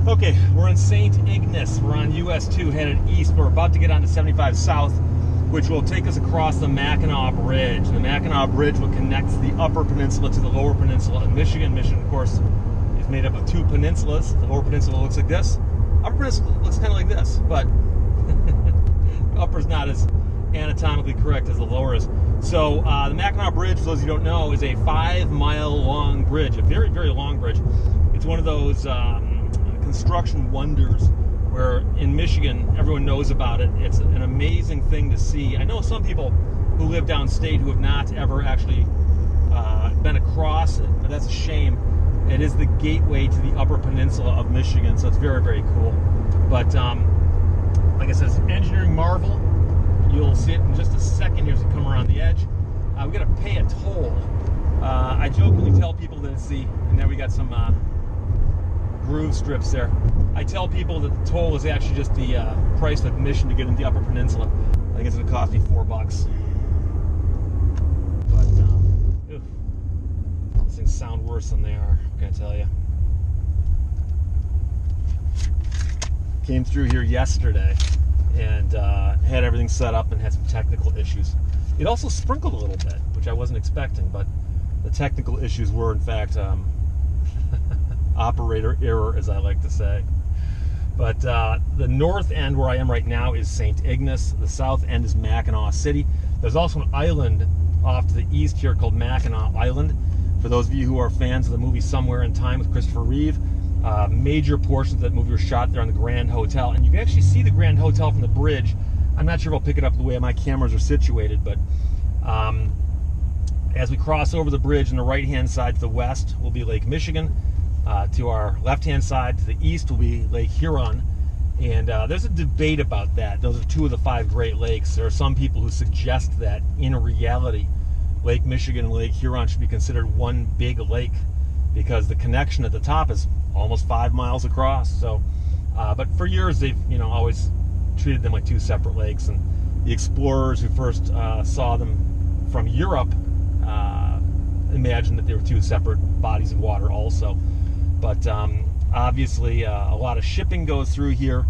Okay, we're in St. Ignace. We're on US 2 headed east. We're about to get onto 75 South, which will take us across the Mackinac Bridge. The Mackinac Bridge will connect the upper peninsula to the lower peninsula of Michigan. Michigan, of course, is made up of two peninsulas. The lower peninsula looks like this. Upper peninsula looks kind of like this, but the upper is not as anatomically correct as the lower is. So the Mackinac Bridge, for those of you who don't know, is a 5-mile long bridge, a very, very long bridge. It's one of those construction wonders where in Michigan everyone knows about it. It's an amazing thing to see. I know some people who live downstate who have not ever actually been across it, but that's a shame. It is the gateway to the upper peninsula of Michigan, so it's very, very cool. But like I said, it's an engineering marvel. You'll see it in just a second here as we come around the edge. We got to pay a toll. I jokingly tell people that it's and then we got some groove strips there. I tell people that the toll is actually just the price of admission to get into the upper peninsula. I think it's going to cost me $4. But these things sound worse than they are, what can I tell you? Came through here yesterday and had everything set up and had some technical issues. It also sprinkled a little bit, which I wasn't expecting, but the technical issues were in fact operator error, as I like to say. But the north end where I am right now is St. Ignace. The south end is Mackinac City. There's also an island off to the east here called Mackinac Island. For those of you who are fans of the movie Somewhere in Time with Christopher Reeve, major portions of that movie were shot there on the Grand Hotel. And you can actually see the Grand Hotel from the bridge. I'm not sure if I'll pick it up the way my cameras are situated, but as we cross over the bridge on the right-hand side to the west will be Lake Michigan. To our left-hand side, to the east, will be Lake Huron. And there's a debate about that. Those are two of the 5 Great Lakes. There are some people who suggest that, in reality, Lake Michigan and Lake Huron should be considered one big lake because the connection at the top is almost 5 miles across. So, but for years, they've always treated them like 2 separate lakes. And the explorers who first saw them from Europe imagined that they were 2 separate bodies of water also. But obviously a lot of shipping goes through here.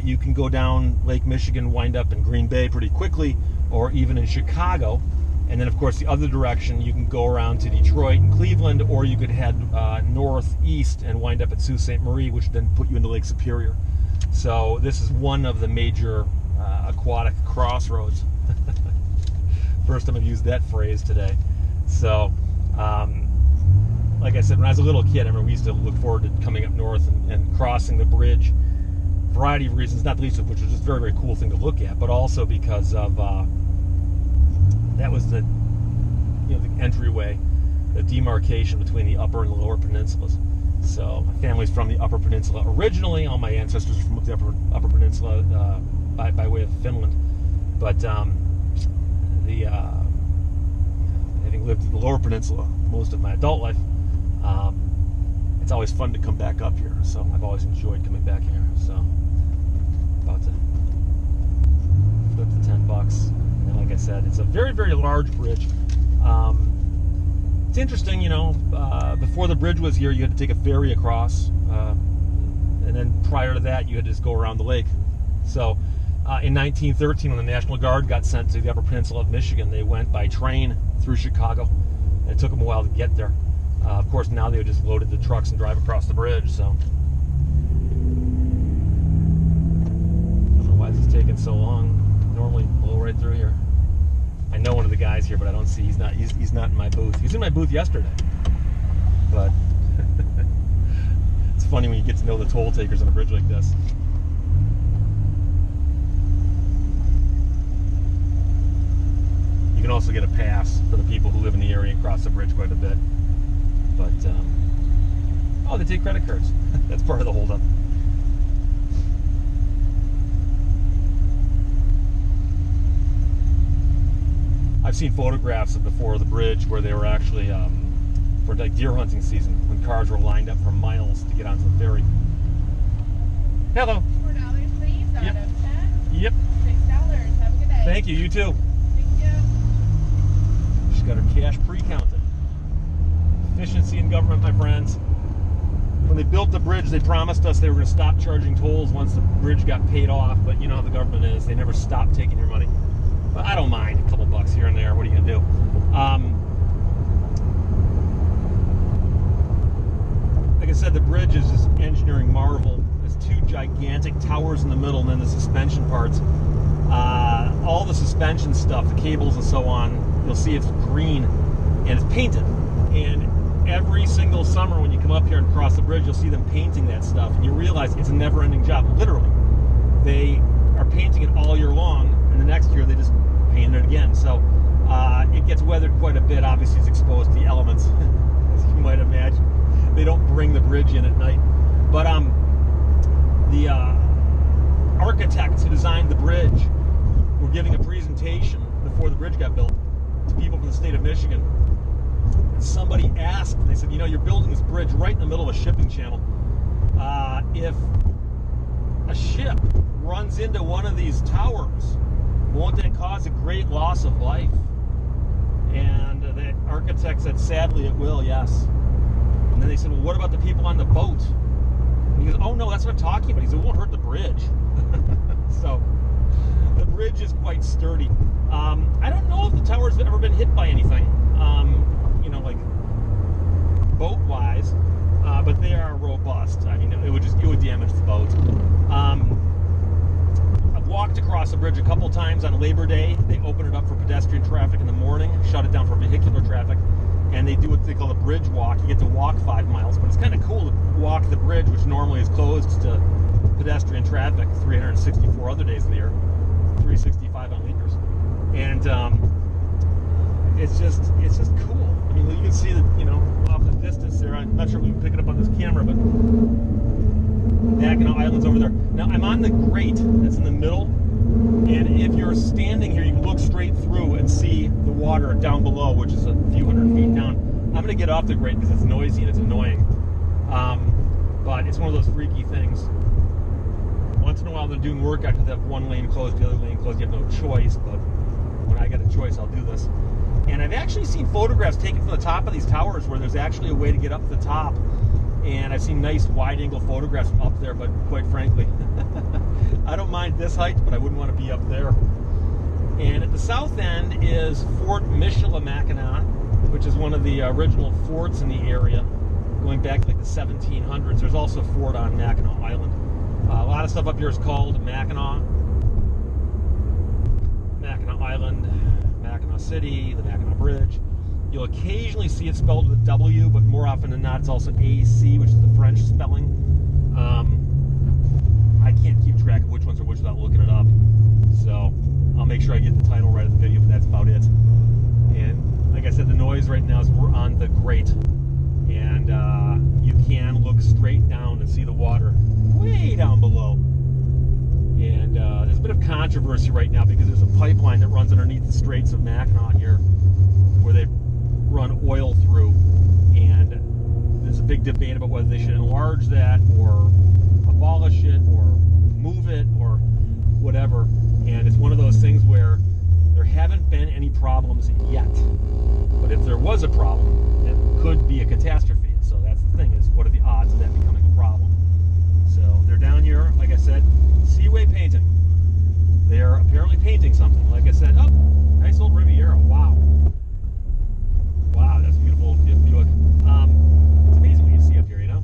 You can go down Lake Michigan, wind up in Green Bay pretty quickly, or even in Chicago. And then, of course, the other direction, you can go around to Detroit and Cleveland, or you could head northeast and wind up at Sault Ste. Marie, which would then put you into Lake Superior. So this is one of the major aquatic crossroads. First time I've used that phrase today. So, like I said, when I was a little kid, I remember we used to look forward to coming up north and crossing the bridge. Variety of reasons, not the least of which was just a very, very cool thing to look at, but also because of that was the the entryway, the demarcation between the upper and the lower peninsulas. So my family's from the upper peninsula originally. All my ancestors are from the upper peninsula by way of Finland, but having lived in the lower peninsula most of my adult life, it's always fun to come back up here. So I've always enjoyed coming back here. So about to flip the $10. And like I said, it's a very, very large bridge. It's interesting, before the bridge was here, you had to take a ferry across, and then prior to that, you had to just go around the lake. So in 1913, when the National Guard got sent to the Upper Peninsula of Michigan, they went by train through Chicago, and it took them a while to get there. Of course, now they just loaded the trucks and drive across the bridge. So I don't know why this is taking so long. Normally, blow right through here. I know one of the guys here, but I don't see. He's not in my booth. He was in my booth yesterday. But it's funny when you get to know the toll takers on a bridge like this. You can also get a pass for the people who live in the area and cross the bridge quite a bit. But oh, they take credit cards. That's part of the holdup. I've seen photographs of before the bridge where they were actually for like deer hunting season when cars were lined up for miles to get onto the ferry. Hello. $4, please. Yep. Out of 10. Yep. $6. Have a good day. Thank you. You too. Thank you. She's got her cash pre-counted. Efficiency in government, my friends. when they built the bridge, they promised us they were going to stop charging tolls once the bridge got paid off. But you know how the government is; they never stop taking your money. But I don't mind a couple bucks here and there. What are you going to do? Like I said, the bridge is this engineering marvel. There's two gigantic towers in the middle, and then the suspension parts. All the suspension stuff, the cables and so on, you'll see it's green and it's painted. And every single summer when you come up here and cross the bridge, you'll see them painting that stuff, and you realize it's a never-ending job. Literally, they are painting it all year long, and the next year they just paint it again. So it gets weathered quite a bit. Obviously, it's exposed to the elements, as you might imagine. They don't bring the bridge in at night, but the architects who designed the bridge were giving a presentation before the bridge got built to people from the state of Michigan. And somebody asked, they said, you know, you're building this bridge right in the middle of a shipping channel. If a ship runs into one of these towers, won't that cause a great loss of life? And the architect said, sadly it will, yes. And then they said, well, what about the people on the boat? And he goes, oh no, that's what I'm talking about. He said, it won't hurt the bridge. So the bridge is quite sturdy. I don't know if the tower's ever been hit by anything, you know, like boat-wise, but they are robust. I mean, it would damage the boat. I've walked across the bridge a couple times on Labor Day. They open it up for pedestrian traffic in the morning, shut it down for vehicular traffic, and they do what they call a bridge walk. You get to walk 5 miles, but it's kind of cool to walk the bridge, which normally is closed to pedestrian traffic 364 other days of the year, 365 on leap years, and it's just cool. I mean, you can see that, you know, off the distance there. I'm not sure if we can pick it up on this camera, but Mackinac Island's over there. Now I'm on the grate that's in the middle, and if you're standing here, you can look straight through and see the water down below, which is a few hundred feet down. I'm going to get off the grate because it's noisy and it's annoying, but it's one of those freaky things. Once in a while they're doing work after they have one lane closed, the other lane closed. You have no choice, but when I get a choice, I'll do this. And I've actually seen photographs taken from the top of these towers where there's actually a way to get up to the top. And I've seen nice wide-angle photographs from up there, but quite frankly, I don't mind this height, but I wouldn't want to be up there. And at the south end is Fort Michilimackinac, which is one of the original forts in the area, going back to like the 1700s. There's also a fort on Mackinac Island. A lot of stuff up here is called Mackinac, Mackinac Island, Mackinac City, the Mackinac Bridge. You'll occasionally see it spelled with a W, but more often than not, it's also AC, which is the French spelling. I can't keep track of which ones are which without looking it up, so I'll make sure I get the title right of the video, but that's about it. And like I said, the noise right now is we're on the grate, and you can look straight down and see the water way down below. And there's a bit of controversy right now because there's a pipeline that runs underneath the Straits of Mackinac here where they run oil through, and there's a big debate about whether they should enlarge that or abolish it or move it or whatever. And it's one of those things where there haven't been any problems yet, but if there was a problem, it could be a catastrophe. So that's the thing, is what are the odds of that becoming a problem? So they're down here, like I said, seaway painting. They're apparently painting something. Like I said, oh, nice old Riviera. Wow. Wow, that's beautiful. Buick. It's amazing what you see up here, you know?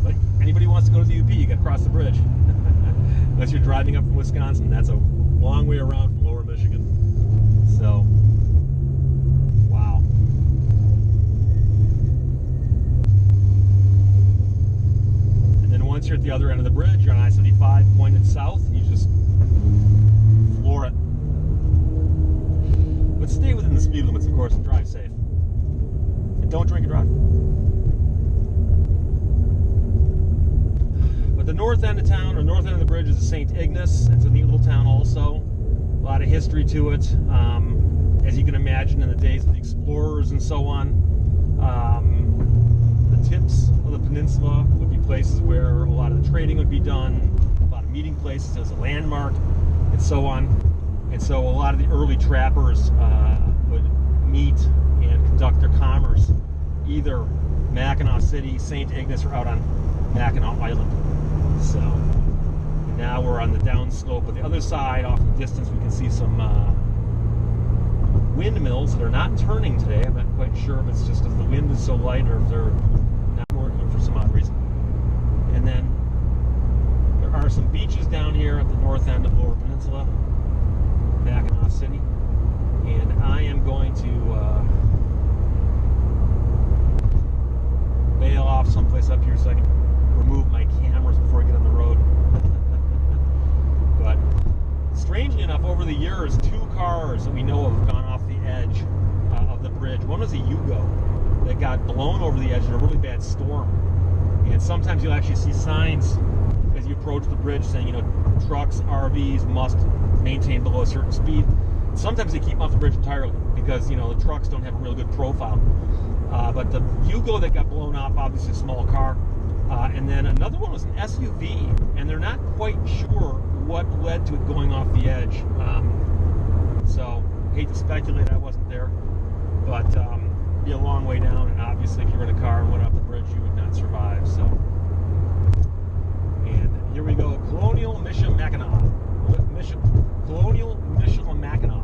But anybody who wants to go to the UP, you got to cross the bridge. Unless you're driving up from Wisconsin, that's a long way around from lower Michigan. So, wow. And then once you're at the other end of the bridge, you're on I-75 pointed south, and you just floor it. But stay within the speed limits, of course, and drive safe. And don't drink and drive. But the north end of town, or north end of the bridge, is St. Ignace. It's a neat little town also. A lot of history to it. As you can imagine, in the days of the explorers and so on, the tips of the peninsula would be places where a lot of the trading would be done, a lot of meeting places as a landmark, and so on. And so a lot of the early trappers would meet and conduct their commerce either Mackinac City, St. Ignace are out on Mackinac Island. So now we're on the downslope, but the other side, off in the distance, we can see some windmills that are not turning today. I'm not quite sure if it's just because the wind is so light or if they're not working for some odd reason. And then there are some beaches down here at the north end of Lower Peninsula, Mackinac City. And I am going to bail off someplace up here so I can remove my cameras before I get on the road. But strangely enough, over the years, 2 cars that we know of have gone off the edge of the bridge. One was a Yugo that got blown over the edge in a really bad storm. And sometimes you'll actually see signs as you approach the bridge saying, you know, trucks, RVs must maintain below a certain speed. Sometimes they keep them off the bridge entirely because, you know, the trucks don't have a real good profile. But the Yugo that got blown off, obviously a small car. And then another one was an SUV, and they're not quite sure what led to it going off the edge. So, hate to speculate, I wasn't there. But it'd be a long way down, and obviously if you were in a car and went off the bridge, you would not survive. So, and here we go, Colonial Mission Mackinac. Colonial Mission Mackinac.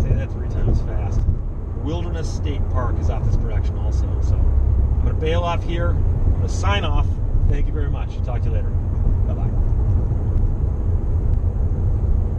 Say that 3 times fast. Wilderness State Park is off this direction also. So I'm going to bail off here. I'm going to sign off. Thank you very much. Talk to you later. Bye-bye.